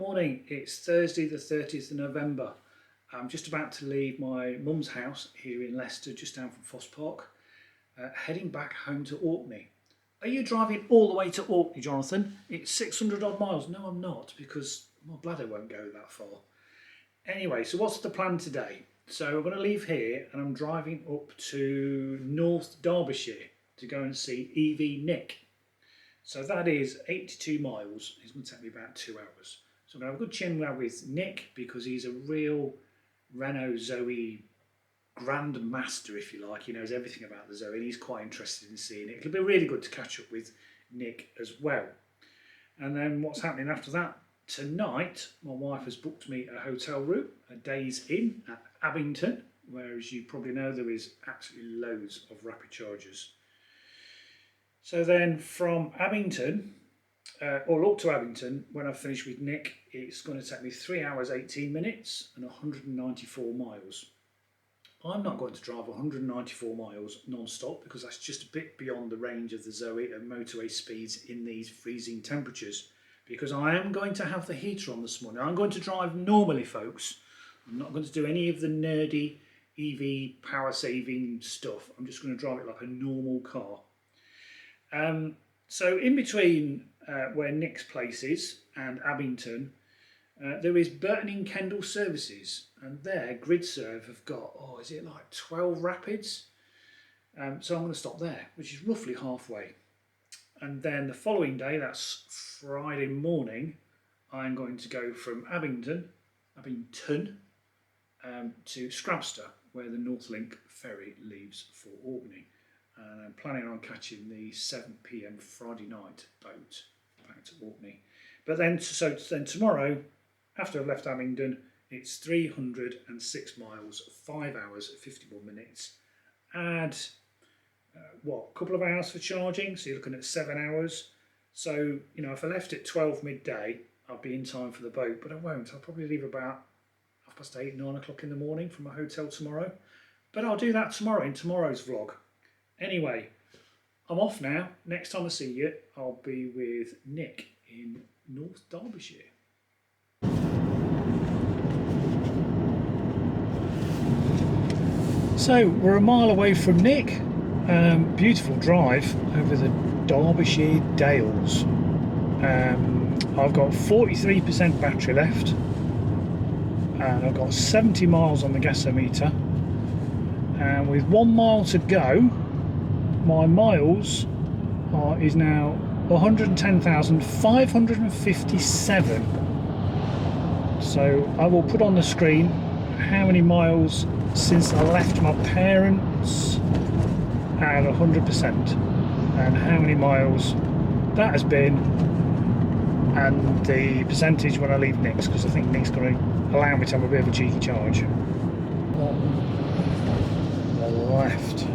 morning, it's Thursday the 30th of November. I'm just about to leave my mum's house here in Leicester, just down from Foss Park, heading back home to Orkney. Are you driving all the way to Orkney, Jonathan? It's 600 odd miles. No, I'm not, because my bladder won't go that far. Anyway, so what's the plan today? So I'm going to leave here and I'm driving up to North Derbyshire to go and see EV Nick. So that is 82 miles. It's going to take me about 2 hours. So I'm going to have a good chin with Nick because he's a real Renault Zoe grandmaster, if you like. He knows everything about the Zoe and he's quite interested in seeing it. It'll be really good to catch up with Nick as well. And then what's happening after that? Tonight, my wife has booked me a hotel room, a day's inn at Abington, where, as you probably know, there is absolutely loads of rapid chargers. So then from Abington, or up to Abington, when I've finished with Nick, it's going to take me 3 hours 18 minutes and 194 miles. I'm not going to drive 194 miles non-stop because that's just a bit beyond the range of the Zoe and motorway speeds in these freezing temperatures, because I am going to have the heater on this morning. I'm going to drive normally, folks. I'm not going to do any of the nerdy EV power saving stuff. I'm just going to drive it like a normal car. So in between where Nick's place is and Abington, there is Burton-in-Kendall services, and there GridServe have got, is it like 12 rapids? So I'm going to stop there, which is roughly halfway. And then the following day, that's Friday morning, I'm going to go from Abington to Scrabster, where the Northlink ferry leaves for Orkney. And I'm planning on catching the 7 PM Friday night boat back to Orkney. But then, so then tomorrow, after I've left Abingdon, it's 306 miles, 5 hours 51 minutes. Add, a couple of hours for charging, so you're looking at 7 hours. So, you know, if I left at 12 midday, I'll be in time for the boat, but I won't. I'll probably leave about 8:30, 9 o'clock in the morning from my hotel tomorrow. But I'll do that tomorrow in tomorrow's vlog. Anyway, I'm off now. Next time I see you, I'll be with Nick in North Derbyshire. So we're a mile away from Nick. Beautiful drive over the Derbyshire Dales. I've got 43% battery left and I've got 70 miles on the gasometer, and with 1 mile to go, my miles is now 110,557. So I will put on the screen how many miles since I left my parents at 100% and how many miles that has been, and the percentage when I leave Nick's, because I think Nick's going to allow me to have a bit of a cheeky charge. The left.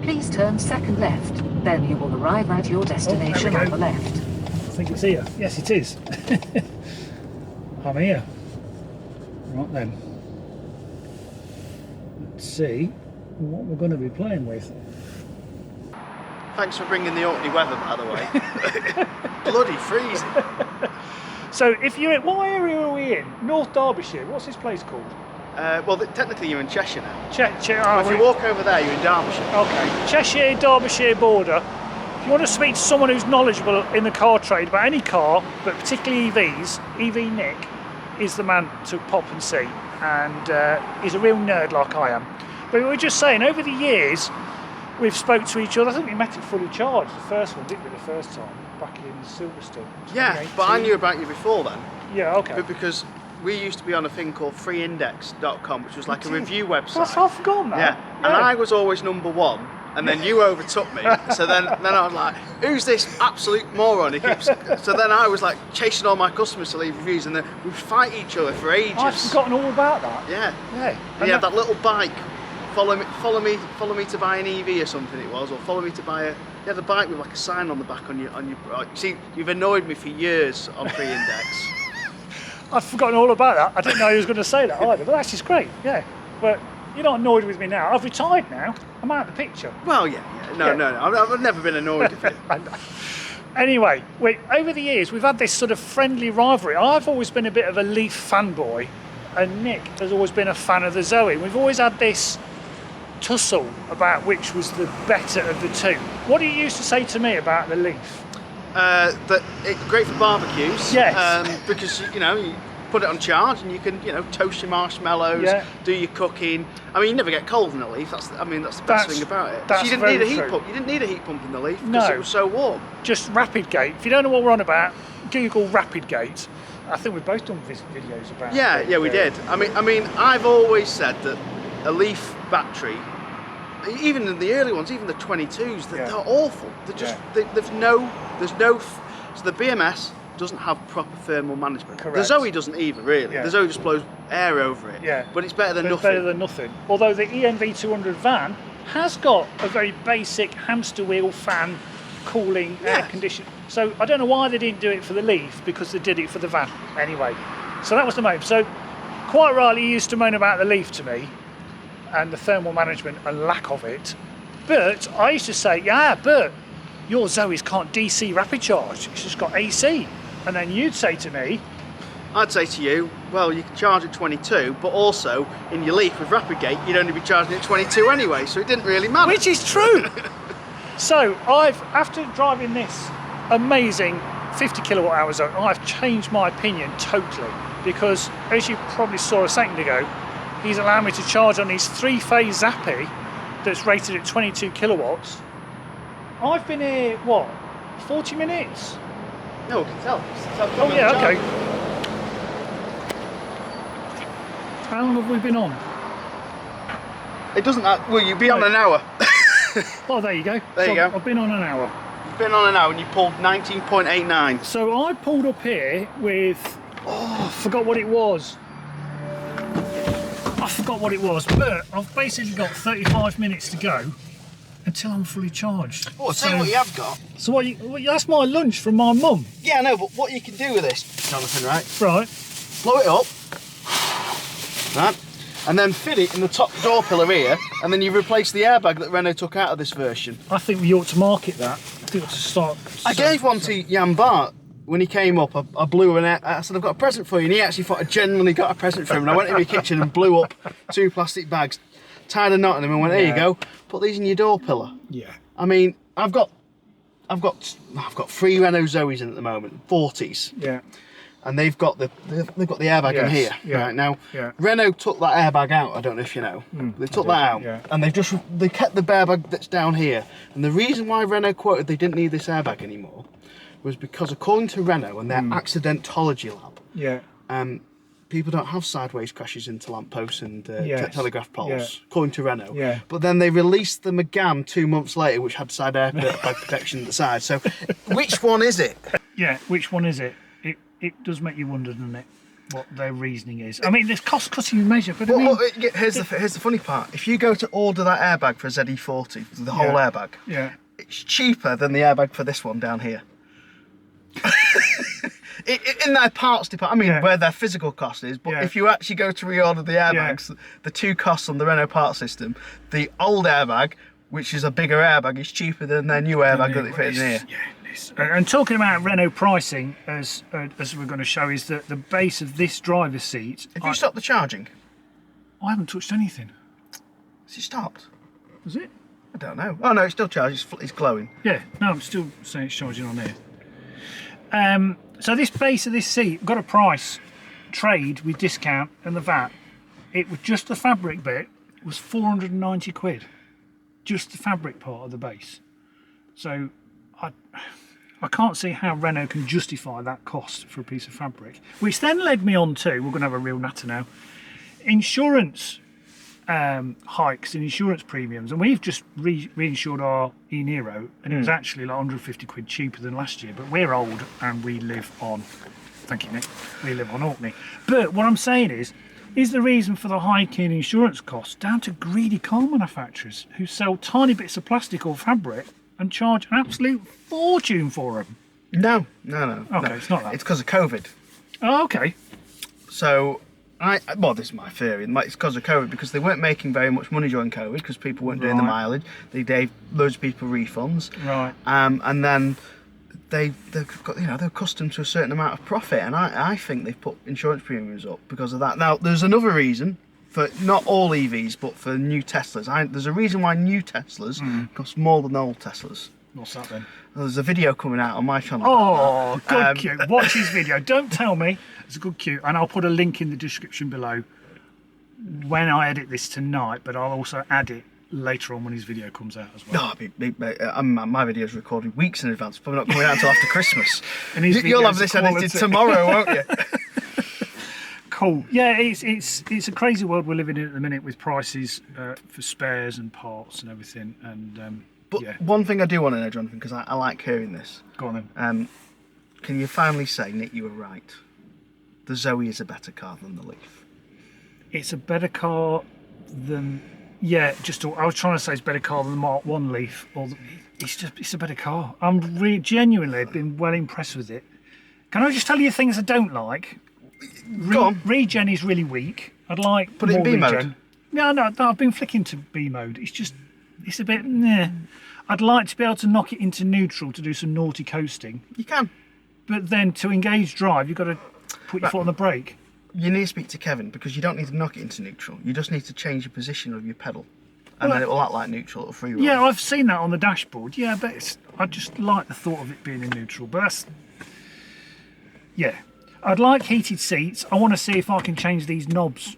Please turn second left, then you will arrive at your destination on the left. I think it's here. Yes, it is. I'm here. Right then. Let's see what we're going to be playing with. Thanks for bringing the Orkney weather, by the way. Bloody freezing. So, what area are we in? North Derbyshire. What's this place called? Technically you're in Cheshire now. If you walk over there, you're in Derbyshire. Okay, Cheshire, Derbyshire border. If you want to speak to someone who's knowledgeable in the car trade about any car, but particularly EVs, EV Nick is the man to pop and see. And he's a real nerd like I am. But we were just saying, over the years, we've spoke to each other. I think we met at Fully Charged, the first one, didn't we, the first time, back in Silverstone. Yeah, but I knew about you before then. Yeah, okay. But because we used to be on a thing called freeindex.com, which was like a review website. I've forgotten that. Yeah, and I was always #1, and then you overtook me. So then I was like, who's this absolute moron? So then I was like chasing all my customers to leave reviews, and then we'd fight each other for ages. I've forgotten all about that. Yeah. And he had that little bike. Follow me to buy an EV or something it was, or follow me to buy a. You had a bike with like a sign on the back on your. See, you've annoyed me for years on Freindex. I've forgotten all about that. I didn't know he was going to say that either, but that's just great. Yeah, but you're not annoyed with me now. I've retired now. I'm out of the picture. Well, yeah. No. I've never been annoyed with you. Anyway, over the years, we've had this sort of friendly rivalry. I've always been a bit of a Leaf fanboy, and Nick has always been a fan of the Zoe. We've always had this tussle about which was the better of the two. What do you used to say to me about the Leaf? That it's great for barbecues. Yes. Because, you know, you put it on charge and you can, you know, toast your marshmallows, do your cooking. I mean, you never get cold in the Leaf. That's the best thing about it. So you didn't need a heat pump. You didn't need a heat pump in the Leaf because it was so warm. Just RapidGate. If you don't know what we're on about, Google RapidGate. I think we've both done videos about it. Yeah, we did. I mean, I've always said that a Leaf battery, even in the early ones, even the 22s, they're awful. They're just so the BMS doesn't have proper thermal management. Correct. The Zoe doesn't either, really. The Zoe just blows air over it. Yeah. But it's better than nothing. Better than nothing. Although the ENV200 van has got a very basic hamster wheel fan cooling air conditioning. So I don't know why they didn't do it for the Leaf, because they did it for the van anyway. So that was the motive. So quite rightly you used to moan about the Leaf to me and the thermal management and lack of it. But I used to say, yeah, but your Zoes can't DC rapid charge. It's just got AC. And then you'd say to me, I'd say to you, well, you can charge at 22, but also in your Leaf with RapidGate, you'd only be charging at 22 anyway, so it didn't really matter. Which is true. So after driving this amazing 50 kilowatt hours, I've changed my opinion totally, because as you probably saw a second ago, he's allowed me to charge on his 3-phase Zappi that's rated at 22 kilowatts. I've been here, what, 40 minutes? No, I can tell. Oh yeah, okay. How long have we been on? It doesn't, well, you'd be on an hour. Oh, there you go. There you go. I've been on an hour. You've been on an hour and you pulled 19.89. So I pulled up here with, I forgot what it was. But I've basically got 35 minutes to go until I'm fully charged. Oh, I'll tell you what you have got. So that's my lunch from my mum. Yeah, I know, but what you can do with this, Jonathan, right? Right. Blow it up, right? And then fit it in the top door pillar here, and then you replace the airbag that Renault took out of this version. I think we ought to market that. I think we ought to start. I gave one to Jan Bart when he came up. I blew an air. I said, I've got a present for you, and he actually thought I genuinely got a present for him. And I went in my kitchen and blew up 2 plastic bags, tied a knot in them, and went, there you go. Put these in your door pillar. Yeah. I mean, I've got 3 Renault Zoes in at the moment, 40s. Yeah. And they've got the airbag in here right now. Yeah. Renault took that airbag out. I don't know if you know. They took that out, and they kept the airbag that's down here. And the reason why Renault quoted they didn't need this airbag anymore was because, according to Renault and their accidentology lab, people don't have sideways crashes into lampposts and telegraph poles, according to Renault. Yeah. But then they released the Megane 2 months later, which had side airbag protection at the side. So, which one is it? Yeah, which one is it? It does make you wonder, doesn't it, what their reasoning is. I mean, there's cost-cutting measure, but here's the funny part. If you go to order that airbag for a ZE40, the whole airbag, it's cheaper than the airbag for this one down here. In their parts department, I mean, where their physical cost is, but if you actually go to reorder the airbags, the two costs on the Renault part system, the old airbag, which is a bigger airbag, is cheaper than their new airbag that they fit in here. And talking about Renault pricing, as we're going to show, is that the base of this driver's seat... Have you stopped the charging? I haven't touched anything. Has it stopped? Is it? I don't know. Oh no, it's still charged, it's glowing. Yeah, no, I'm still saying it's charging on here. So this base of this seat got a price, trade with discount and the VAT. It was just the fabric bit, was 490 quid. Just the fabric part of the base. So I can't see how Renault can justify that cost for a piece of fabric. Which then led me on to, we're going to have a real natter now, insurance hikes and insurance premiums. And we've just reinsured our e-Niro, and it was actually like 150 quid cheaper than last year. But we're old and we live on, thank you Nick, we live on Orkney. But what I'm saying is the reason for the hike in insurance costs down to greedy car manufacturers who sell tiny bits of plastic or fabric and charge an absolute fortune for them? No. Okay, it's not that. It's because of COVID. Oh, okay. So, well, this is my theory. It's because of COVID, because they weren't making very much money during COVID because people weren't doing the mileage. They gave loads of people refunds. Right. And then they've got, they're accustomed to a certain amount of profit, and I think they've put insurance premiums up because of that. Now, there's another reason for not all EVs, but for new Teslas. There's a reason why new Teslas cost more than old Teslas. What's that then? Well, there's a video coming out on my channel. Oh, good cue. Watch his video. Don't tell me. It's a good cue, and I'll put a link in the description below when I edit this tonight, but I'll also add it later on when his video comes out as well. No, my video is recorded weeks in advance. Probably not coming out until after Christmas. And You'll have this edited tomorrow, won't you? Cool. Yeah, it's a crazy world we're living in at the minute with prices for spares and parts and everything. And but one thing I do want to know, Jonathan, because I like hearing this. Go on then. Can you finally say, Nick, you were right? The Zoe is a better car than the Leaf. It's a better car than. Yeah, I was trying to say it's a better car than the Mark 1 Leaf. It's a better car. I'm genuinely been well impressed with it. Can I just tell you things I don't like? Go on. Regen is really weak. I'd like put it in B mode. No, I've been flicking to B mode. It's a bit. Nah. I'd like to be able to knock it into neutral to do some naughty coasting. You can. But then to engage drive, you've got to put your foot on the brake. You need to speak to Kevin, because you don't need to knock it into neutral. You just need to change the position of your pedal, and then it will act like neutral or free roll. Yeah, I've seen that on the dashboard. Yeah, but I just like the thought of it being in neutral. But that's. Yeah. I'd like heated seats. I want to see if I can change these knobs,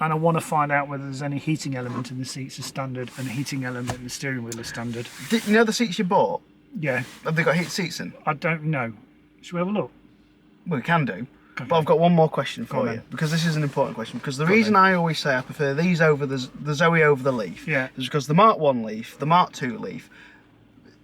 and I want to find out whether there's any heating element in the seats as standard and a heating element in the steering wheel as standard. You know the seats you bought? Yeah. Have they got heated seats in? I don't know. Should we have a look? Well, we can do. But I've got one more question for you, because this is an important question. Because the reason I always say I prefer these over the Zoe over the Leaf is because the Mark 1 Leaf, the Mark 2 Leaf,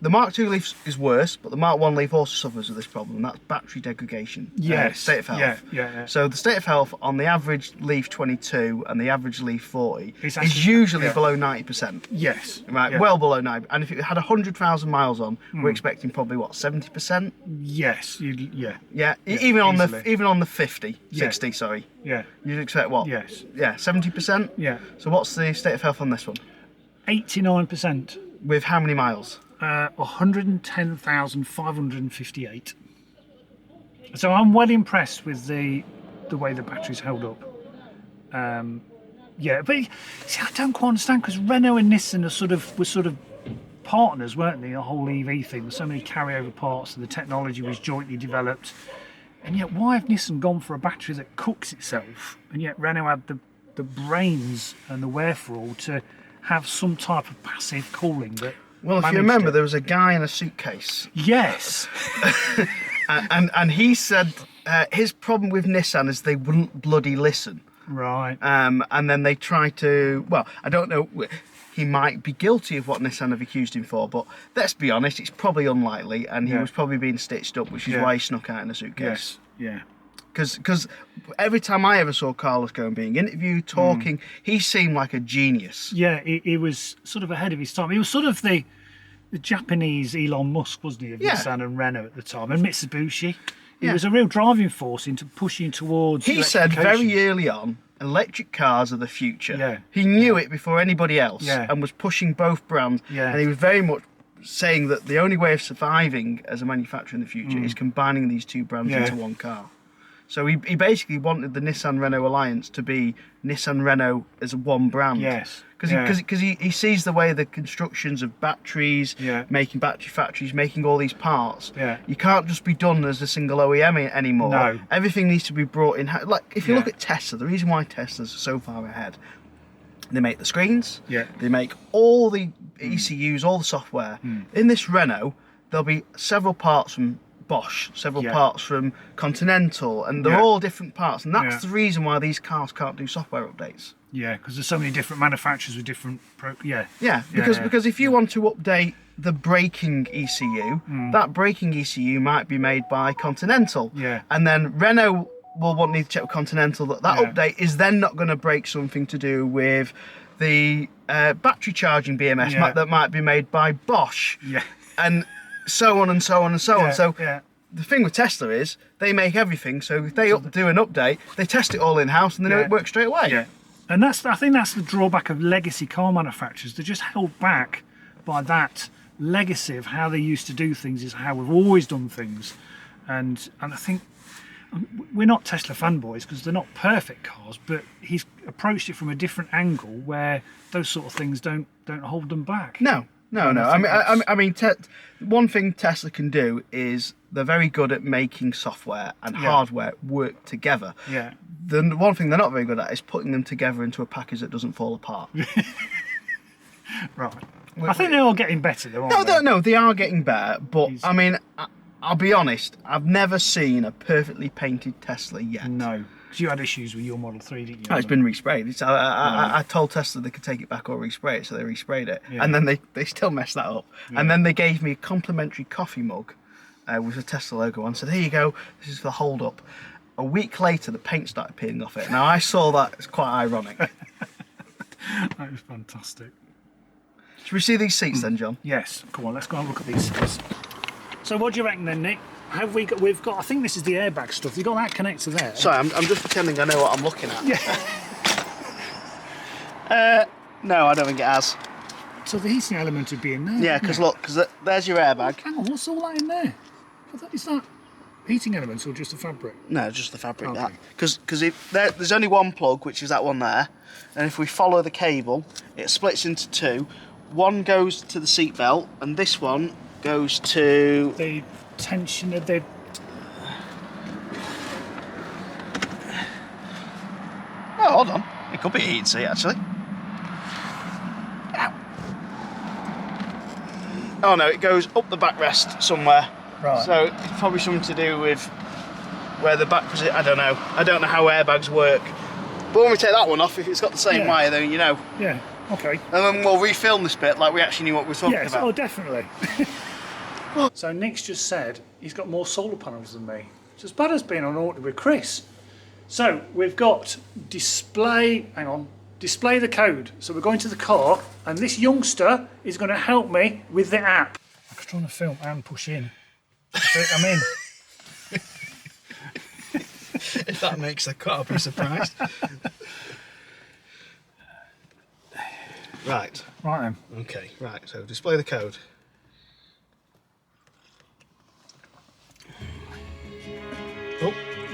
the Mark 2 Leaf is worse, but the Mark 1 Leaf also suffers with this problem, and that's battery degradation. State of health. Yeah. So the state of health on the average Leaf 22 and the average Leaf 40 is usually below 90%. Yes. Right, well below 90%. And if it had 100,000 miles on, we're expecting probably, what, 70%? Yes. Yeah, even on the 50, 60, sorry. Yeah. You'd expect what? Yes. Yeah, 70%? Yeah. So what's the state of health on this one? 89%. With how many miles? 110,558. So I'm well impressed with the way the battery's held up. But see, I don't quite understand, because Renault and Nissan were sort of partners, weren't they? The whole EV thing. There's so many carryover parts, and the technology was jointly developed. And yet, why have Nissan gone for a battery that cooks itself? And yet Renault had the brains and the wherewithal to have some type of passive cooling that. Well, if you remember, there was a guy in a suitcase. Yes. and he said his problem with Nissan is they wouldn't bloody listen. Right. And then they tried to. Well, I don't know. He might be guilty of what Nissan have accused him for, but let's be honest, it's probably unlikely, and he was probably being stitched up, which is why he snuck out in a suitcase. Yes. Yeah. Because every time I ever saw Carlos Ghosn being interviewed, talking, he seemed like a genius. Yeah, he was sort of ahead of his time. He was sort of the Japanese Elon Musk, wasn't he, of Nissan and Renault at the time, and Mitsubishi. He was a real driving force into pushing towards. He said very early on, electric cars are the future. Yeah. He knew it before anybody else, and was pushing both brands. Yeah. And he was very much saying that the only way of surviving as a manufacturer in the future is combining these two brands into one car. So he basically wanted the Nissan-Renault alliance to be Nissan-Renault as one brand. Yes. Because he sees the way the constructions of batteries, making battery factories, making all these parts. Yeah. You can't just be done as a single OEM anymore. No. Everything needs to be brought in. Like, if you look at Tesla, the reason why Teslas are so far ahead, they make the screens, they make all the ECUs, all the software. In this Renault, there'll be several parts from Bosch, several parts from Continental, and they're all different parts, and that's the reason why these cars can't do software updates. Yeah, because there's so many different manufacturers with different because if you want to update the braking ECU, that braking ECU might be made by Continental, and then Renault will need to check with Continental that update is then not going to break something to do with the battery charging BMS that might be made by Bosch, and so on and so on and so on. So the thing with Tesla is they make everything, so if they do an update, they test it all in-house and they know it works straight away. Yeah. And I think that's the drawback of legacy car manufacturers. They're just held back by that legacy of how they used to do things is how we've always done things, and I think we're not Tesla fanboys because they're not perfect cars, but he's approached it from a different angle where those sort of things don't hold them back. No. I mean, one thing Tesla can do is they're very good at making software and hardware work together. Yeah. The one thing they're not very good at is putting them together into a package that doesn't fall apart. Right. I think they're all getting better, though, aren't they? No, they are getting better. But I mean, I'll be honest, I've never seen a perfectly painted Tesla yet. No. Because you had issues with your Model 3, didn't you? Oh, it's been resprayed. I told Tesla they could take it back or respray it, so they resprayed it. Yeah. And then they still messed that up. Yeah. And then they gave me a complimentary coffee mug with a Tesla logo on. And said, here you go, this is the hold up. A week later, the paint started peeling off it. Now, I saw that. It's quite ironic. That was fantastic. Should we see these seats then, John? Yes. Come on, let's go and look at these seats. So what do you reckon then, Nick? Have we got? We've got. I think this is the airbag stuff. You got that connector there. Sorry, I'm just pretending I know what I'm looking at. Yeah. No, I don't think it has. So the heating element would be in there. Yeah, because look, there's your airbag. Hang on, what's all that in there? Is that heating elements or just the fabric? No, just the fabric. Okay. That because there's only one plug, which is that one there, and if we follow the cable, it splits into two. One goes to the seat belt, and this one goes to the tension of the. Oh, hold on. It could be a heated seat, actually. Ow. Oh no, it goes up the backrest somewhere. Right. So it's probably something to do with where the back position. I don't know. I don't know how airbags work. But when we take that one off, if it's got the same wire, then you know. Yeah. Okay. And then we'll refilm this bit like we actually knew what we were talking about. Oh, definitely. So Nick's just said he's got more solar panels than me. It's as bad as being on order with Chris. So we've got display the code. So we're going to the car and this youngster is going to help me with the app. I'm trying to film and push in. I'm in. If that makes the cut, I'll be surprised. Right. Right then. Okay, right, so display the code.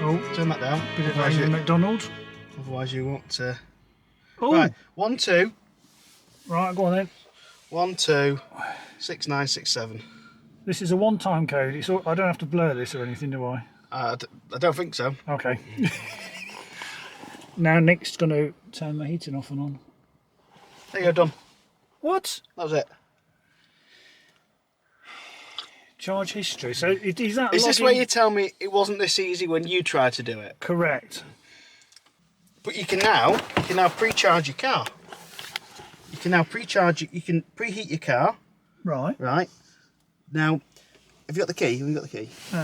Oh, turn that down. Bit of McDonald's. Otherwise you want to... Oh. Right, 1 2. Right, go on then. 1 2 6 9 6 7. This is a one-time code. I don't have to blur this or anything, do I? I don't think so. Okay. Now Nick's going to turn the heating off and on. There you go, done. What? That was it. Charge history. So is that? Is this where you tell me it wasn't this easy when you tried to do it? Correct. But you can now pre-charge your car. You can now pre-charge. You can preheat your car. Right. Right. Now, have you got the key? Have you got the key? I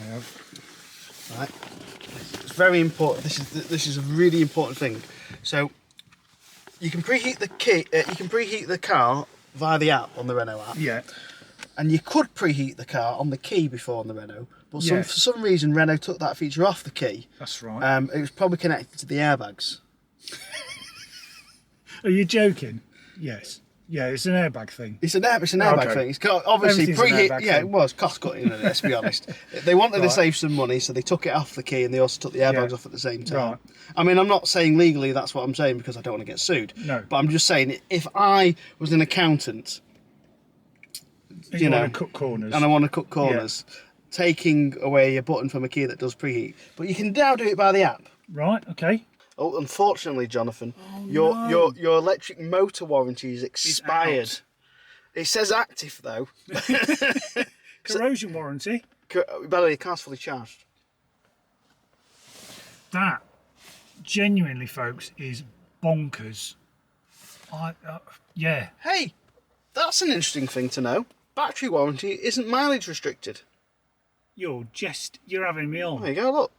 have. Right. It's very important. This is a really important thing. So you can preheat the key. You can preheat the car via the app on the Renault app. Yeah. And you could preheat the car on the key before on the Renault, but for some reason Renault took that feature off the key. That's right. It was probably connected to the airbags. Are you joking? Yes. Yeah, it's an airbag thing. It's an airbag thing. It's got obviously preheat. Yeah, thing. it was cost cutting. Let's be honest. They wanted to save some money, so they took it off the key, and they also took the airbags off at the same time. Right. I mean, I'm not saying legally that's what I'm saying because I don't want to get sued. No. But I'm just saying if I was an accountant, you know, want to cut corners, and I want to cut corners, taking away a button from a key that does preheat, but you can now do it by the app. Right. Okay. Oh, unfortunately, Jonathan, your electric motor warranty is expired. It says active though. Corrosion warranty. By the way, your car's fully charged. That, genuinely, folks, is bonkers. Yeah. Hey, that's an interesting thing to know. Battery warranty isn't mileage restricted. You're having me on. There you go. Look.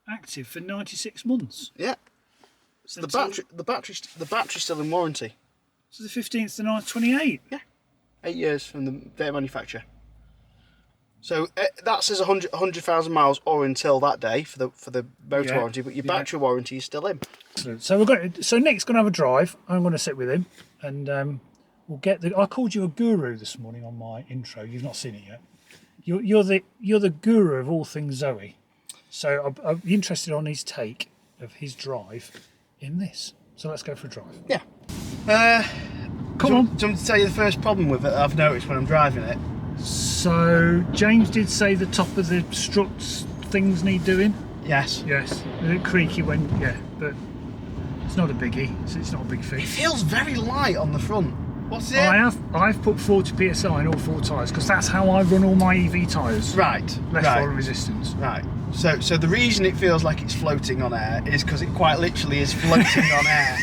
Active for 96 months. Yeah. So the battery's still in warranty. So the 15th to 9th, 28. Yeah. 8 years from the date of manufacture. So that says 100,000 miles or until that day for the motor warranty, but your battery warranty is still in. So Nick's going to have a drive. I'm going to sit with him, and We'll get the. I called you a guru this morning on my intro. You've not seen it yet. You're the guru of all things Zoe. So I'm interested on his take of his drive in this. So let's go for a drive. Yeah. Come on. Do you want me to tell you the first problem with it I've noticed when I'm driving it? So James did say the top of the struts things need doing. Yes. Yes. A bit creaky when but it's not a biggie. It's not a big It thing. feels very light on the front. What's it? I've put 40 psi in all 4 tyres because that's how I run all my EV tyres. Right. Less right. oil resistance. Right. So the reason it feels like it's floating on air is because it quite literally is floating on air.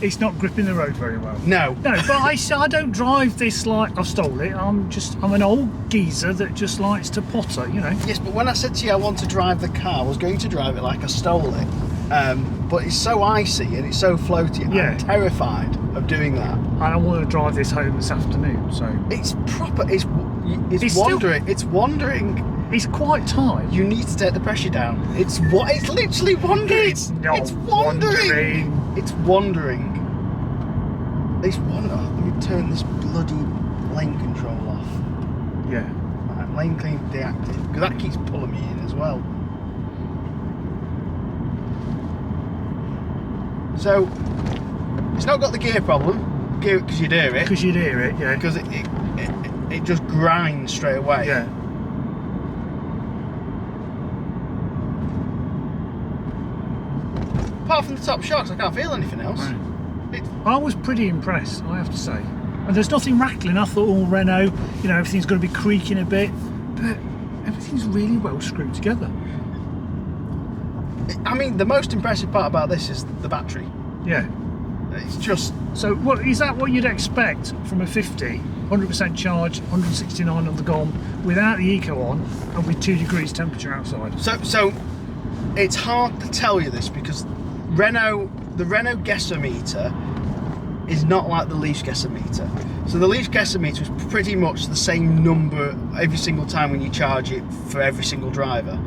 It's not gripping the road very well. No. No, but I don't drive this like I stole it. I'm an old geezer that just likes to potter, you know. Yes, but when I said to you I want to drive the car, I was going to drive it like I stole it. But it's so icy and it's so floaty. Yeah. I'm terrified of doing that. And I want to drive this home this afternoon, so It's proper. It's It's wandering. It's wandering. it's quite tight. You need to take the pressure down. It's literally wandering. It's not It's wandering. It's wandering. It's wandering. Let me turn this bloody lane control off. Yeah. Right, lane clean deactive, because that keeps pulling me in as well. So it's not got the gear problem, because you'd hear it. Because you'd hear it, yeah. Because it just grinds straight away. Yeah. Apart from the top shocks, I can't feel anything else. Right. It's, I was pretty impressed, I have to say. And there's nothing rattling. I thought, oh, Renault, you know, everything's going to be creaking a bit, but everything's really well screwed together. I mean, the most impressive part about this is the battery. Yeah. It's just... So, what is that? What you'd expect from a 50, 100% charge, 169 on the GOM, without the eco on, and with 2 degrees temperature outside? So it's hard to tell you this because the Renault 𝐷𝐒𝐿 is not like the Leaf's 𝐷𝐒𝐿. So the Leaf's 𝐷𝐒𝐿 is pretty much the same number every single time when you charge it for every single driver.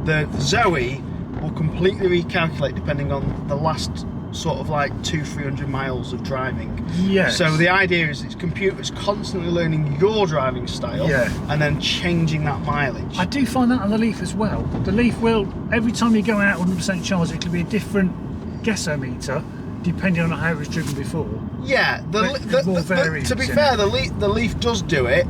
The Zoe will completely recalculate depending on the last sort of like 200-300 miles of driving. Yes. So the idea is its computer's constantly learning your driving style and then changing that mileage. I do find that on the Leaf as well. The Leaf will, every time you go out 100% charge, it could be a different 𝐷𝐒𝐿 depending on how it was driven before. Yeah, to be fair, the Leaf does do it,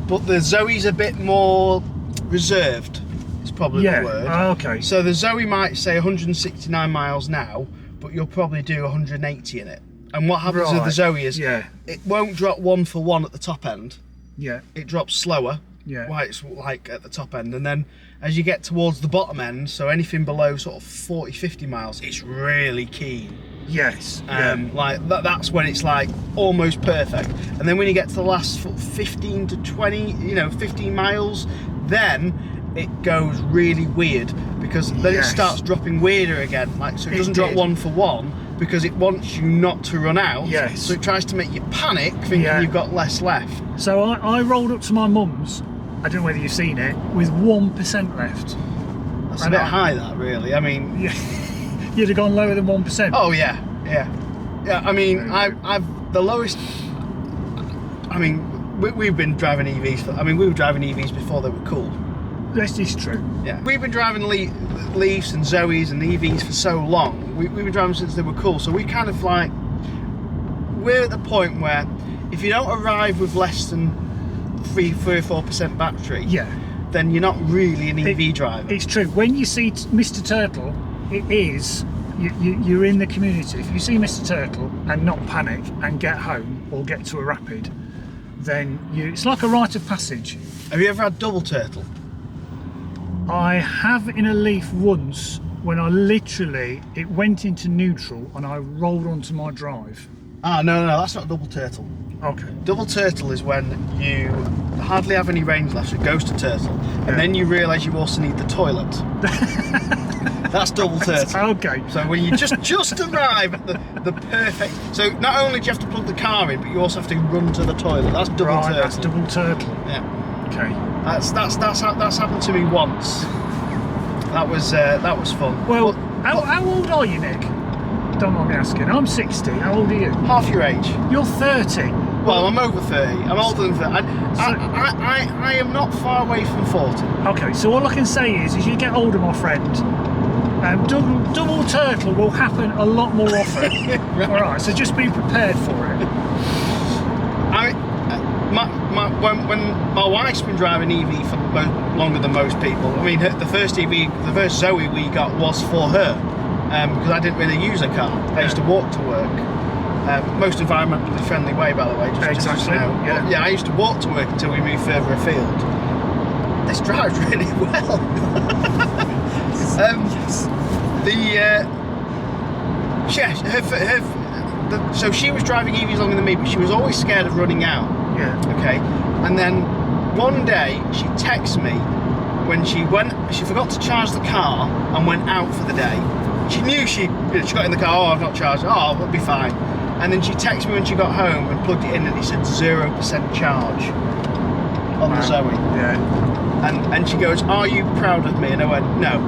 but the Zoe's a bit more reserved. Is probably the word. Okay. So the Zoe might say 169 miles now, but you'll probably do 180 in it. And what happens with the Zoe is it won't drop 1 for 1 at the top end. Yeah. It drops slower. Yeah. While it's like at the top end, and then as you get towards the bottom end, so anything below sort of 40-50 miles, it's really keen. Yes. Like that's when it's like almost perfect. And then when you get to the last 15 to 20, 15 miles, then it goes really weird because then it starts dropping weirder again. Like so, it doesn't drop 1 for 1 because it wants you not to run out. Yes. So it tries to make you panic, thinking you've got less left. So I rolled up to my mum's. I don't know whether you've seen it, with 1% left. That's a bit high, that really. I mean, you'd have gone lower than 1%. Oh yeah. I mean, I've the lowest. I mean, we've been driving EVs. We were driving EVs before they were cool. This is true. Yeah, we've been driving Leafs and Zoes and EVs for so long. We've been driving since they were cool. So we kind of like we're at the point where if you don't arrive with less than 3 or 4% battery, then you're not really an EV driver. It's true. When you see Mr. Turtle, it is you're in the community. If you see Mr. Turtle and not panic and get home or get to a rapid, then it's like a rite of passage. Have you ever had double turtle? I have in a Leaf once when it went into neutral and I rolled onto my drive. Ah, no, that's not double turtle. Okay. Double turtle is when you hardly have any range left, so it goes to turtle, and then you realise you also need the toilet. That's double turtle. Okay. So when you just arrive at the perfect. So not only do you have to plug the car in, but you also have to run to the toilet. That's double turtle. That's double turtle. Yeah. Okay. That's happened to me once. That was fun. Well, how old are you, Nick? Don't mind me asking. I'm 60. How old are you? Half your age. You're 30. Well, I'm over 30. I'm older than 30. I am not far away from 40. Okay, so all I can say is as you get older, my friend, double turtle will happen a lot more often. Right. All right, so just be prepared for it. When my wife's been driving EV for longer than most people. I mean, the first Zoe we got was for her because I didn't really use a car. I used to walk to work. Most environmentally friendly way, by the way. Just you know. Yeah. Yeah, I used to walk to work until we moved further afield. This drives really well. So she was driving EVs longer than me, but she was always scared of running out. Yeah. Okay. And then one day she texted me when she forgot to charge the car and went out for the day. She knew she got in the car. Oh, I've not charged. Oh, it'll be fine. And then she texted me when she got home and plugged it in, and it said 0% charge on the Zoe. Yeah. And she goes, "Are you proud of me?" And I went, "No."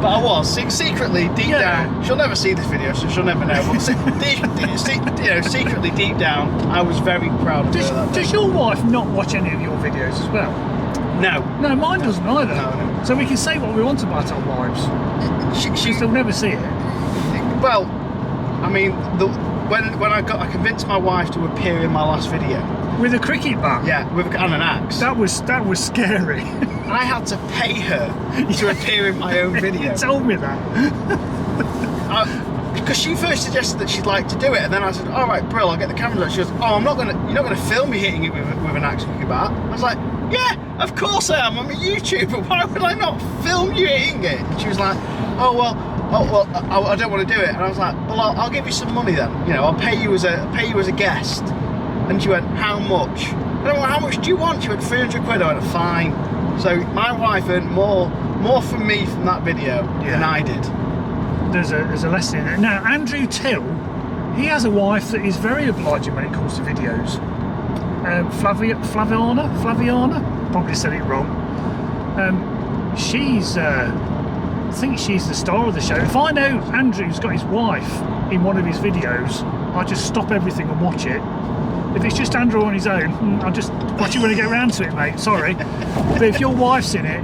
But I was secretly deep down. She'll never see this video, so she'll never know. But secretly deep down, I was very proud of her. Does your wife not watch any of your videos as well? No. No, mine doesn't either. No. So we can say what we want about our wives. She'll never see it. Well, I mean, when I convinced my wife to appear in my last video with a cricket bat. Yeah, and an axe. That was scary. I had to pay her to appear in my own video. You told me that. Because she first suggested that she'd like to do it, and then I said, "All right, Brill, I'll get the camera out." She goes, "Oh, you're not gonna film me hitting it with an axe cricket bat." I was like, "Yeah, of course I am. I'm a YouTuber. Why would I not film you hitting it?" And she was like, "Oh well, I don't want to do it." And I was like, "Well, I'll give you some money then. You know, I'll pay you as a guest." And she went, "How much?" I went, "Well, how much do you want?" She went, £300. I went, "Fine." So my wife earned more from me from that video than I did. There's a lesson in it. Now, Andrew Till, he has a wife that is very obliging when it comes to videos. Flaviana, probably said it wrong. I think she's the star of the show. If I know Andrew's got his wife in one of his videos, I just stop everything and watch it. If it's just Andrew on his own, I'll just watch it when I get around to it, mate. Sorry. But if your wife's in it,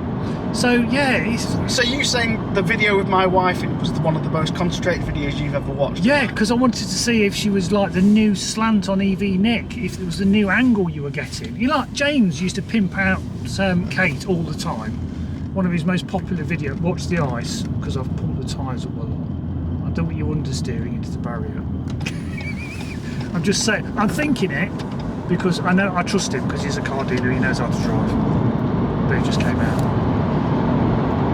so yeah. So you saying the video with my wife in was one of the most concentrated videos you've ever watched? Yeah, because I wanted to see if she was like the new slant on EV Nick, if it was the new angle you were getting. You know, like James used to pimp out Kate all the time. One of his most popular videos. Watch the ice, because I've pulled the tyres up a lot. I don't want you understeering into the barrier. I'm just saying, I'm thinking it because I trust him because he's a car dealer, he knows how to drive. But he just came out.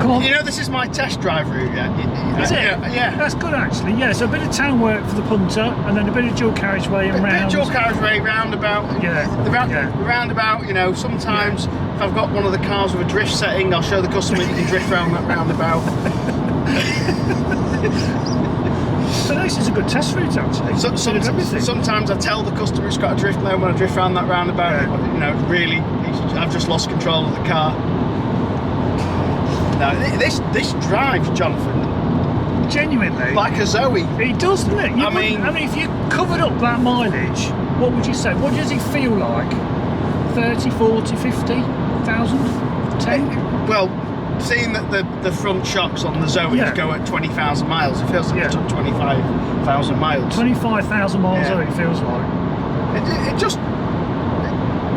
Come on. You know, this is my test drive route, yeah? Is it? Yeah. That's good actually, yeah. So a bit of town work for the punter and then a bit of dual carriageway and round. A bit of dual carriageway, roundabout. Yeah. The roundabout, you know, sometimes if I've got one of the cars with a drift setting, I'll show the customer you can drift around that roundabout. So this is a good test route actually. Sometimes I tell the customer it's got a drift mode when I drift around that roundabout. Yeah. You know, really, I've just lost control of the car. No, this drives, Jonathan. Genuinely. Like a Zoe. It does, doesn't it? I mean, if you covered up that mileage, what would you say? What does it feel like? 30, 40, 50,000? 10? Well, seeing that the front shocks on the Zoes go at 20,000 miles, it feels like it took 25,000 miles. 25,000 miles, it feels like. It just...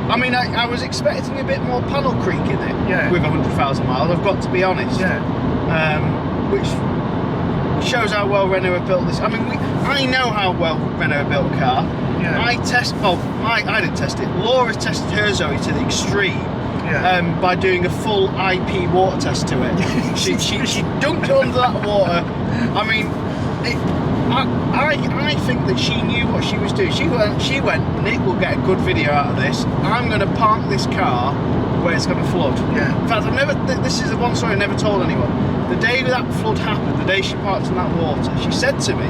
I mean, I was expecting a bit more panel creak in it with 100,000 miles, I've got to be honest. Yeah. Which shows how well Renault have built this. I mean, I know how well Renault have built a car. Yeah. I didn't test it. Laura tested her Zoe to the extreme. Yeah. By doing a full IP water test to it. she dunked it under that water. I mean, I think that she knew what she was doing. She went, "Nick will get a good video out of this. I'm going to park this car where it's going to flood." Yeah. In fact, this is the one story I never told anyone. The day that flood happened, the day she parked in that water, she said to me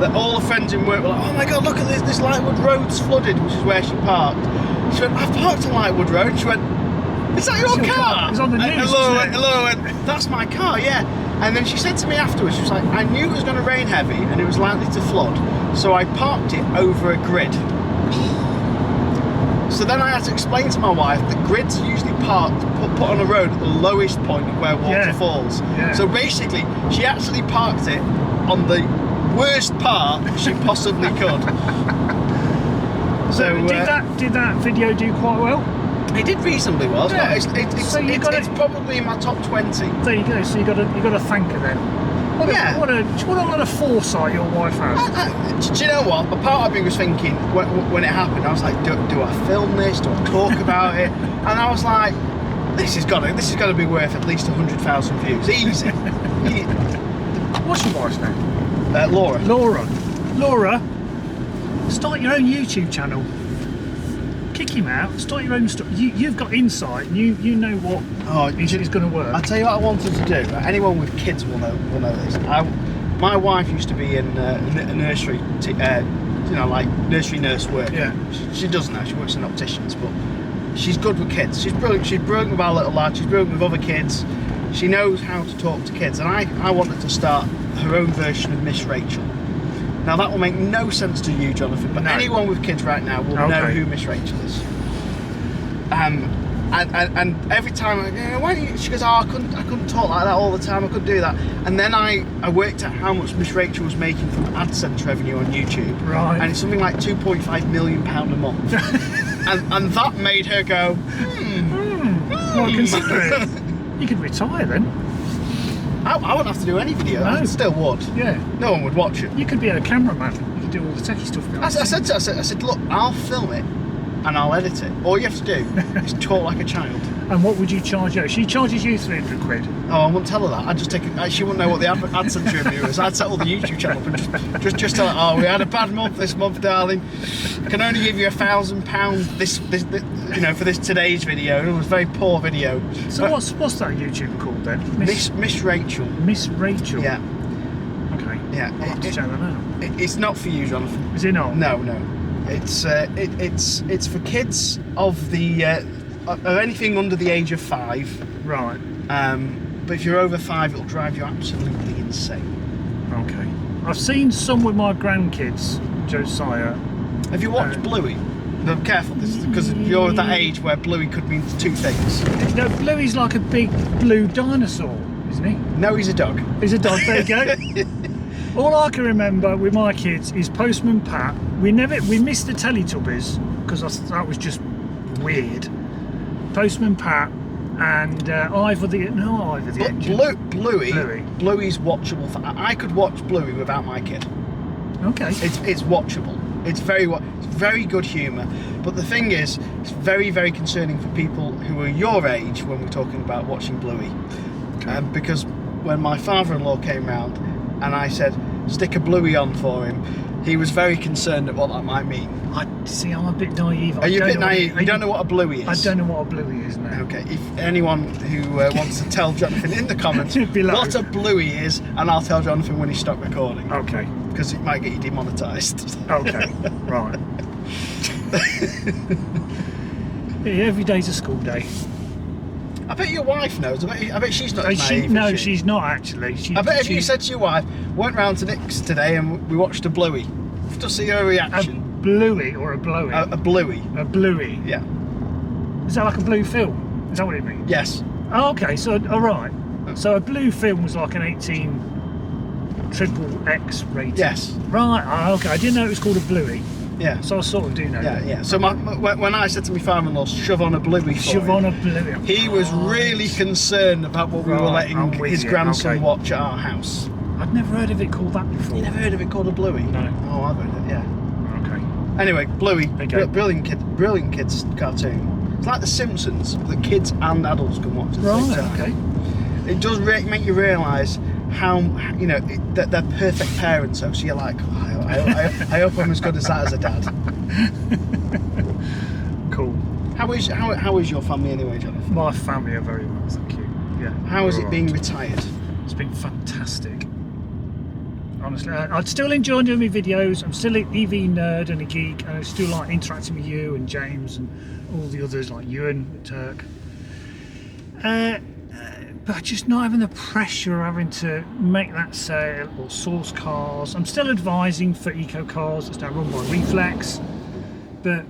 that all the friends in work were like, "Oh my God, look at this! This Lightwood Road's flooded," which is where she parked. She went, "I've parked on Lightwood Road." She went, "Is that your car?" It's on the news. Hello, and that's my car, yeah. And then she said to me afterwards, she was like, "I knew it was going to rain heavy and it was likely to flood, So I parked it over a grid. So then I had to explain to my wife that grids are usually put on a road at the lowest point of where water falls. Yeah. So basically, she actually parked it on the worst part she possibly could. So did that video do quite well? It did reasonably well. Yeah. It's probably in my top 20. There you go. So you got to thank her then. What a lot of foresight your wife has. Do you know what? A part of me was thinking when it happened, I was like, do I film this? Do I talk about it? And I was like, this has got to be worth at least 100,000 views, easy. What's your wife's name? Laura. Laura, start your own YouTube channel. Kick him out. Start your own stuff. You've got insight. You know what is going to work. I'll tell you what I wanted to do. Anyone with kids will know this. My wife used to be in a nursery, like nursery nurse work. Yeah. She doesn't now. She works in opticians, but she's good with kids. She's brilliant. She's brilliant with our little lad. She's brilliant with other kids. She knows how to talk to kids, and I wanted to start her own version of Miss Rachel. Now that will make no sense to you, Jonathan, but anyone with kids right now will know who Miss Rachel is. And every time why don't you, she goes, I couldn't talk like that all the time, I couldn't do that. And then I worked out how much Miss Rachel was making from AdSense revenue on YouTube. Right. And it's something like £2.5 million a month. and that made her go, Well, consider it. You could retire then. I wouldn't have to do any video. No. I still would. Yeah. No one would watch it. You could be a cameraman. You could do all the techie stuff. I said to her, I said, look, I'll film it and I'll edit it. All you have to do is talk like a child. And what would you charge her? She charges you 300 quid. Oh, I wouldn't tell her that. I'd just she wouldn't know what the AdSense revenue is. I'd set all the YouTube channel up and just tell her, oh, we had a bad month this month, darling. I can only give you £1,000 this for this today's video. It was a very poor video. So what's that YouTube called then? Miss Rachel. Miss Rachel. Yeah. Okay. Yeah. I'll have to check that out. It's not for you, Jonathan. Is it not? No. It's for kids of anything under the age of 5. Right. But if you're over 5, it'll drive you absolutely insane. Okay. I've seen some with my grandkids, Josiah. Have you watched Bluey? No, careful, because you're at that age where Bluey could mean two things. No, Bluey's like a big blue dinosaur, isn't he? No, he's a dog. He's a dog. There you go. All I can remember with my kids is Postman Pat. We missed the Teletubbies because that was just weird. Postman Pat and 𝐈 the Engine. Bluey's watchable. I could watch Bluey without my kid. Okay. It's watchable. It's very good humour. But the thing is, it's very, very concerning for people who are your age when we're talking about watching Bluey. Okay. Because when my father-in-law came round and I said, stick a Bluey on for him, he was very concerned at what that might mean. I'm a bit naive. Are you a bit naive? You don't know what a Bluey is? I don't know what a Bluey is now. Okay, if anyone who wants to tell Jonathan in the comments Below. what a Bluey is, and I'll tell Jonathan when he stopped recording. Okay. Because it might get you demonetised. Okay, right. Yeah, every day's a school day. I bet your wife knows. I bet she's not naive. No, is she? she's not actually. I bet if you said to your wife, went round to Nick's today and we watched a Bluey, to see her reaction. A Bluey or a Blowy? A Bluey. A Bluey. Yeah. Is that like a blue film? Is that what it means? Yes. Oh, okay, so, alright. So a blue film was like an 18 XXX rating? Yes. Right, okay, I didn't know it was called a Bluey. Yeah. So I sort of do know that. Yeah. So when I said to my father-in-law, shove on a Bluey for Shove him, on a Bluey. he was really concerned about what we were letting his grandson watch at our house. I'd never heard of it called that before. You never heard of it called a Bluey? No. Oh, I've heard it, yeah. Okay. Anyway, Bluey, Okay. brilliant kids cartoon. It's like The Simpsons, that kids and adults can watch at the same time. Okay. It does make you realise how, that they're perfect parents, so you're like, oh, I hope I'm as good as that as a dad. Cool. How is your family anyway, Jonathan? My family are very well, thank you. Yeah. How is it Alright. being retired? It's been fantastic. Honestly, I'd still enjoy doing my videos. I'm still an EV nerd and a geek, and I still like interacting with you and James and all the others like Ewan, Turk. but just not having the pressure of having to make that sale or source cars. I'm still advising for eco cars that's now run by Reflex, but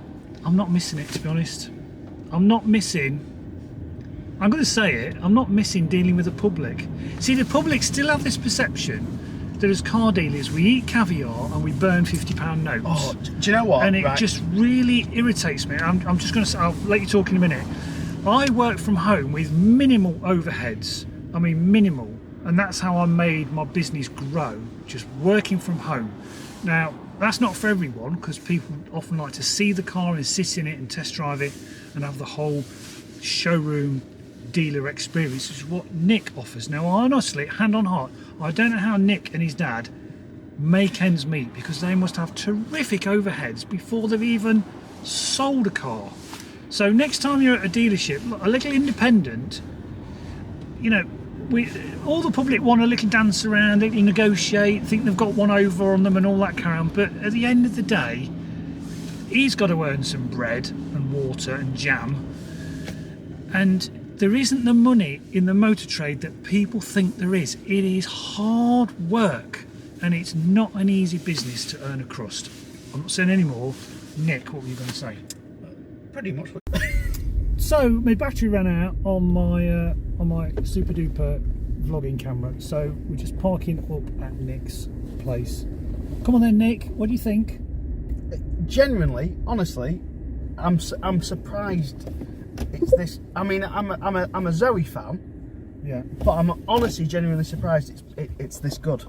I'm not missing it, to be honest. I'm not missing, I'm going to say it, I'm not missing dealing with the public. See, the public still have this perception that as car dealers we eat caviar and we burn £50 notes. Oh, do you know what? And it just really irritates me. I'm just going to say, I'll let you talk in a minute. I work from home with minimal overheads. I mean minimal, and that's how I made my business grow, just working from home. Now that's not for everyone, because people often like to see the car and sit in it and test drive it and have the whole showroom dealer experience, which is what Nick offers. Now honestly, hand on heart, I don't know how Nick and his dad make ends meet, because they must have terrific overheads before they've even sold a car. So next time you're at a dealership, look, a little independent, you know, all the public want a little dance around, a little negotiate, think they've got one over on them and all that carry on, but at the end of the day, he's got to earn some bread and water and jam, and there isn't the money in the motor trade that people think there is. It is hard work, and it's not an easy business to earn a crust. I'm not saying any more. Nick, what were you going to say? Pretty much. So my battery ran out on my super duper vlogging camera, so we're just parking up at Nick's place. Come on then, Nick. What do you think? Genuinely, honestly, I'm surprised. It's this. I mean, I'm a Zoe fan. Yeah. But I'm honestly genuinely surprised it's this good.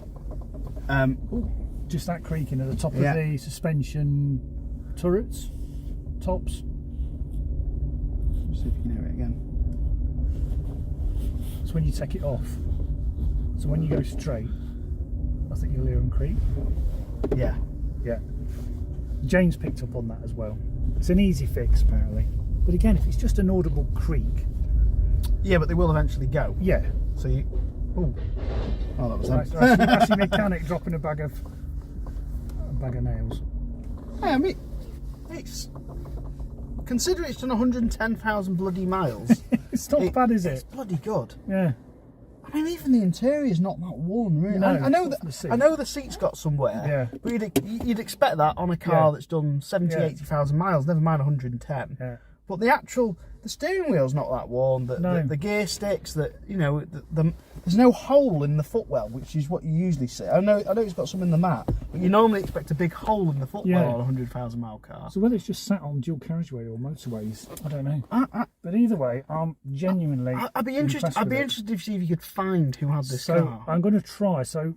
Ooh, just that creaking at the top of the suspension turrets, tops. See if you can hear it again. It's when you take it off. So when you go straight, I think you'll hear them creak. Yeah. Yeah. James picked up on that as well. It's an easy fix apparently. But again, if it's just an audible creak. Yeah, but they will eventually go. Yeah. So you. Ooh. Oh, that was that's the mechanic dropping a bag of nails. Yeah, I mean, it's. Consider it's done 110,000 bloody miles. It's not bad, is it? It's bloody good. Yeah. I mean, even the interior's not that worn, really. No, I know the seat's got some wear. Yeah. But you'd expect that on a car that's done 70, 80,000 miles, never mind 110. Yeah. But the steering wheel's not that worn. The gear sticks, there's no hole in the footwell, which is what you usually see. I know it's got some in the mat, but you normally expect a big hole in the footwell on a 100,000 mile car. So whether it's just sat on dual carriageway or motorways, I don't know. But either way, I'm genuinely. I'd be interested to see if you could find who had this car. So I'm going to try. So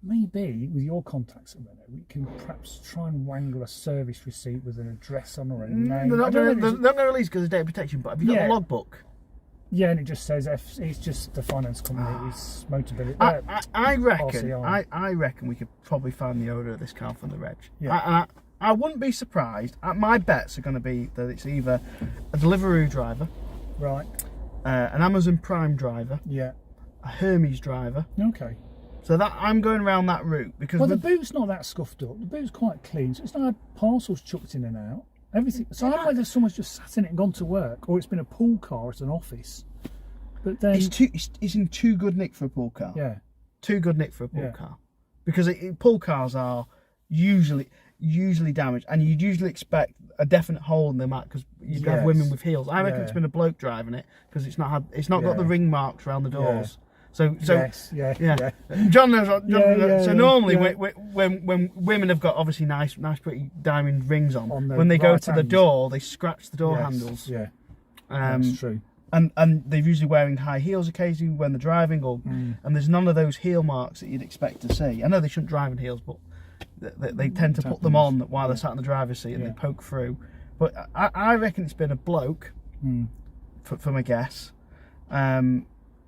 maybe with your contacts at the minute, we can perhaps try and wangle a service receipt with an address on or a name. They're not going to release because of data protection, but have you got the logbook? Yeah, and it just says it's just the finance company. It's Motability. I reckon we could probably find the owner of this car from the reg. Yeah. I wouldn't be surprised. My bets are going to be that it's either a Deliveroo driver, right, an Amazon Prime driver, a Hermes driver. Okay. So that I'm going around that route because the boot's not that scuffed up. The boot's quite clean, so it's not had parcels chucked in and out. Everything. So I don't know whether someone's just sat in it and gone to work, or it's been a pool car at an office. But then it's in too good nick for a pool car. Yeah. Too good nick for a pool car, because pool cars are usually damaged, and you'd usually expect a definite hole in the mat because you'd have women with heels. I reckon it's been a bloke driving it because it's not got the ring marks around the doors. So John knows. So normally when women have got obviously nice pretty diamond rings on when they go to the door, they scratch the door handles. Yeah, that's true. And they're usually wearing high heels occasionally when they're driving, and there's none of those heel marks that you'd expect to see. I know they shouldn't drive in heels, but they tend to put them on while they're sat in the driver's seat and they poke through. But I reckon it's been a bloke, for my guess.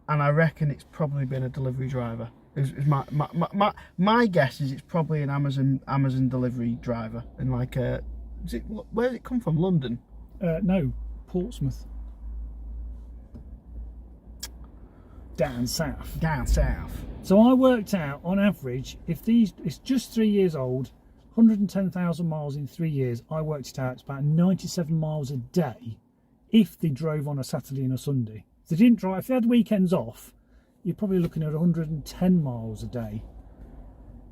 And I reckon it's probably been a delivery driver. My guess is it's probably an Amazon delivery driver. And where did it come from? London? No, Portsmouth. Down south. Down south. So I worked out on average, if it's just 3 years old, 110,000 miles in 3 years, I worked it out it's about 97 miles a day if they drove on a Saturday and a Sunday. If they didn't drive, if they had weekends off, you're probably looking at 110 miles a day.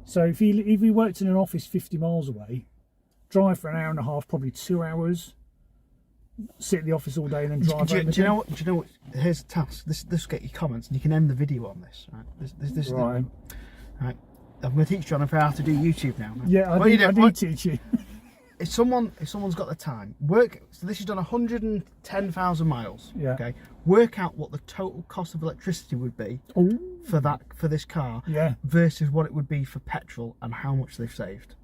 So if he worked in an office 50 miles away, drive for an hour and a half, probably 2 hours, sit at the office all day and then drive home. Do you know what? Here's a task. This will get your comments, and you can end the video on this. Right? This right. Right. I'm going to teach John how to do YouTube now. Man. Yeah, I do teach you. If someone's got the time, so this is done 110,000 miles. Yeah. Okay. Work out what the total cost of electricity would be for this car. Yeah. Versus what it would be for petrol and how much they've saved.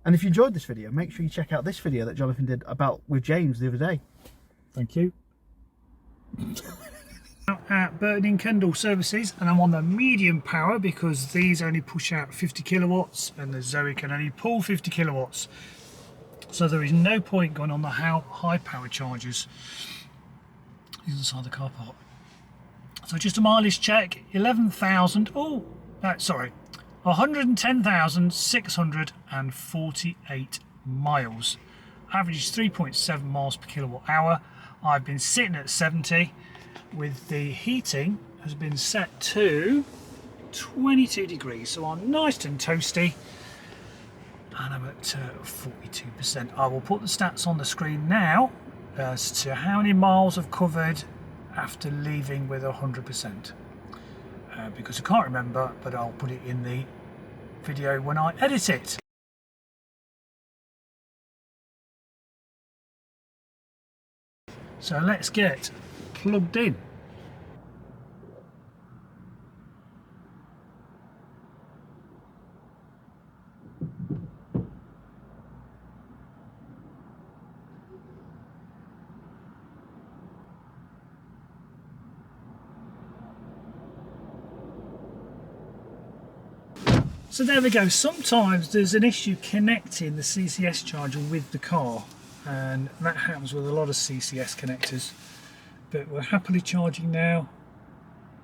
And if you enjoyed this video, make sure you check out this video that Jonathan did with James the other day. Thank you. At Burton & Kendall services, and I'm on the medium power because these only push out 50 kilowatts and the Zoe can only pull 50 kilowatts. So there is no point going on the high power chargers inside the car park. So just a mileage check, 110,648 miles. Average is 3.7 miles per kilowatt hour. I've been sitting at 70 with the heating has been set to 22 degrees, so I'm nice and toasty, and I'm at 42%. I will put the stats on the screen now as to how many miles I've covered after leaving with 100%, because I can't remember, but I'll put it in the video when I edit it. So let's get plugged in. So there we go. Sometimes there's an issue connecting the CCS charger with the car, and that happens with a lot of CCS connectors. But we're happily charging now.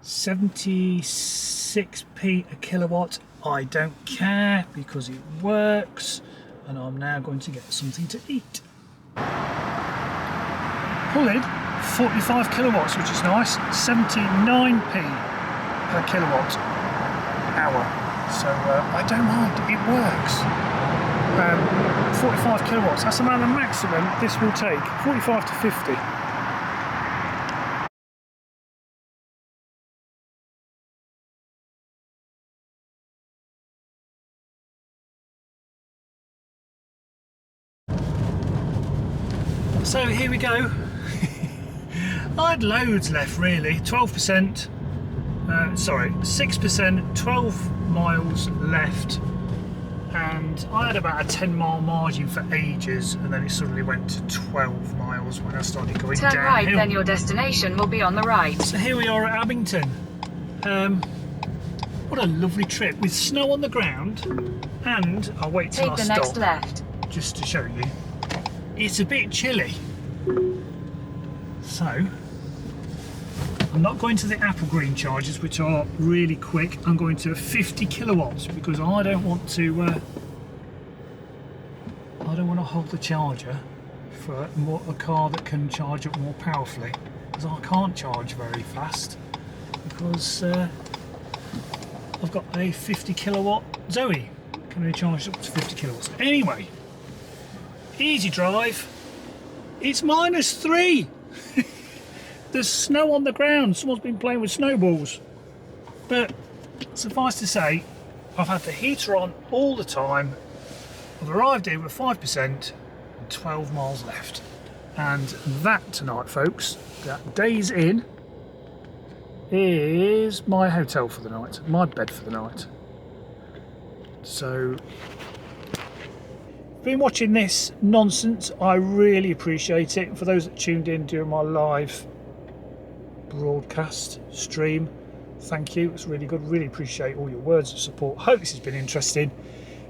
76p a kilowatt. I don't care because it works, and I'm now going to get something to eat. Pulling 45 kilowatts, which is nice. 79p per kilowatt hour. So I don't mind, it works. 45 kilowatts, that's about the maximum this will take, 45 to 50. So here we go. I had loads left really, 12%, 6%, 12 miles left, and I had about a 10-mile margin for ages, and then it suddenly went to 12 miles when I started going downhill. Turn right, then your destination will be on the right. So here we are at Abington. What a lovely trip with snow on the ground, and I'll wait till I stop. Take the next left. Just to show you. It's a bit chilly. So I'm not going to the apple green chargers, which are really quick. I'm going to 50 kilowatts because I don't want to hold the charger for a car that can charge up more powerfully, because I can't charge very fast because I've got a 50 kilowatt Zoe, can only charge up to 50 kilowatts. Anyway, easy drive. It's -3. There's snow on the ground. Someone's been playing with snowballs. But suffice to say, I've had the heater on all the time. I've arrived here with 5% and 12 miles left. And that tonight, folks, that Days Inn, is my hotel for the night, my bed for the night. So, been watching this nonsense. I really appreciate it. For those that tuned in during my live broadcast stream, thank you, it's really good. Really appreciate all your words of support. Hope this has been interesting,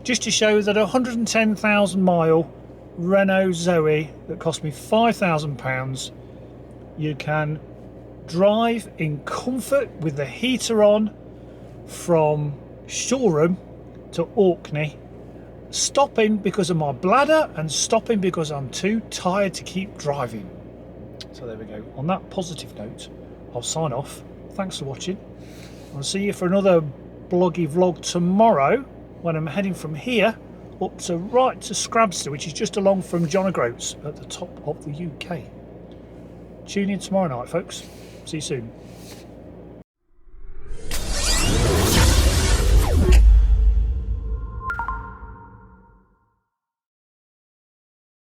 just to show that a 110,000 mile Renault Zoe that cost me £5,000 you can drive in comfort with the heater on from Shoreham to Orkney, stopping because of my bladder and stopping because I'm too tired to keep driving. So there we go. On that positive note, I'll sign off. Thanks for watching. I'll see you for another bloggy vlog tomorrow when I'm heading from here up to right to Scrabster, which is just along from John O'Groats at the top of the UK. Tune in tomorrow night, folks. See you soon.